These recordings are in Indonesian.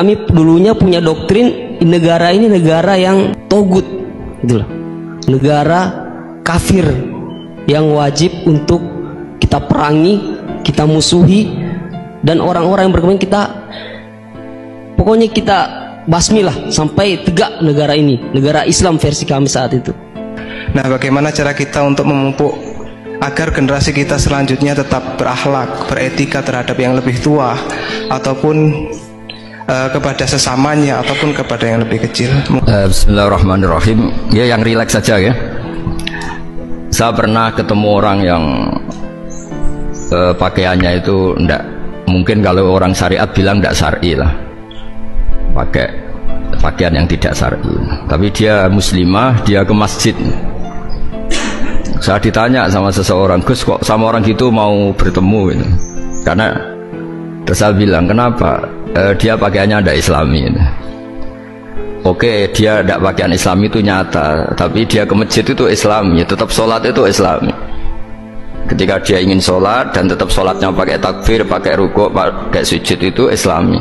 Kami dulunya punya doktrin negara ini negara yang togut, gitu loh. Negara kafir yang wajib untuk kita perangi, kita musuhi, dan orang-orang yang berkembang kita, pokoknya kita basmilah sampai tegak negara ini, negara Islam versi kami saat itu. Nah, bagaimana cara kita untuk memupuk agar generasi kita selanjutnya tetap berakhlak, beretika terhadap yang lebih tua, ataupun kepada sesamanya, ataupun kepada yang lebih kecil? Bismillahirrahmanirrahim. Ya, yang rileks saja ya. Saya pernah ketemu orang yang pakaiannya itu enggak, mungkin kalau orang syariat bilang enggak syar'i lah, pakai pakaian yang tidak syar'i, tapi dia muslimah, dia ke masjid. Saya ditanya sama seseorang, Gus kok sama orang gitu mau bertemu gitu. Karena terus saya bilang, kenapa? Dia pakaiannya ada islami gitu. Oke, dia tidak pakaian islami itu nyata, tapi dia ke masjid itu islami, tetap sholat itu islami. Ketika dia ingin sholat dan tetap sholatnya pakai takbir, pakai rukuk, pakai sujud itu islami.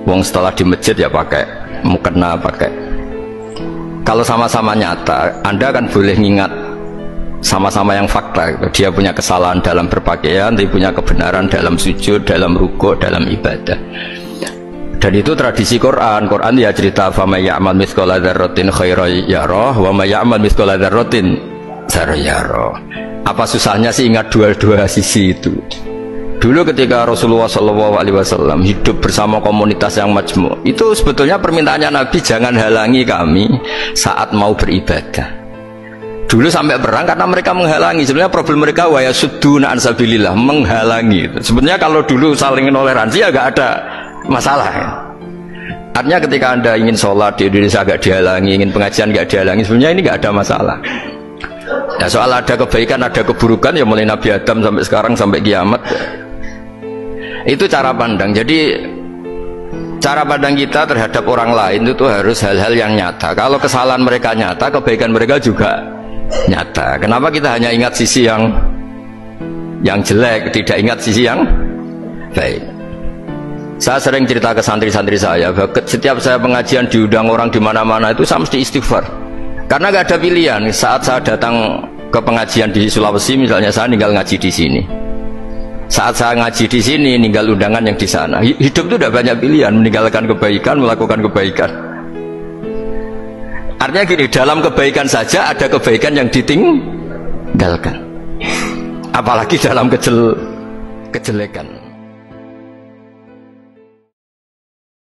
Wong setelah di masjid ya pakai mukena, pakai. Kalau sama-sama nyata, Anda kan boleh ngingat sama-sama yang fakta gitu. Dia punya kesalahan dalam berpakaian, dia punya kebenaran dalam sujud, dalam rukuk, dalam ibadah. Dan itu tradisi Quran. Quran ya cerita fama ya'mal mithqala dzarratin khairan yarah wa may ya'mal mithqala dzarratin syarran yarah. Apa susahnya sih ingat dua-dua sisi itu? Dulu ketika Rasulullah SAW hidup bersama komunitas yang majmu', itu sebetulnya permintaannya Nabi, jangan halangi kami saat mau beribadah. Dulu sampai perang karena mereka menghalangi. Sebenarnya problem mereka wa yasudduna an sabilillah, menghalangi. Sebenarnya kalau dulu saling toleransi ya gak ada masalah ya. Artinya ketika Anda ingin sholat di Indonesia gak dihalangi, ingin pengajian gak dihalangi, sebenarnya ini gak ada masalah. Ya, soal ada kebaikan, ada keburukan ya mulai Nabi Adam sampai sekarang, sampai kiamat. Itu cara pandang. Jadi cara pandang kita terhadap orang lain itu harus hal-hal yang nyata. Kalau kesalahan mereka nyata, kebaikan mereka juga nyata. Kenapa kita hanya ingat sisi yang jelek, tidak ingat sisi yang baik? Saya sering cerita ke santri-santri saya, setiap saya pengajian diundang orang di mana-mana itu saya mesti istighfar. Karena gak ada pilihan. Saat saya datang ke pengajian di Sulawesi misalnya, saya tinggal ngaji di sini. Saat saya ngaji di sini, ninggal undangan yang di sana. Hidup itu udah banyak pilihan, meninggalkan kebaikan, melakukan kebaikan. Artinya gini, dalam kebaikan saja ada kebaikan yang ditinggalkan. Apalagi dalam kejelekan.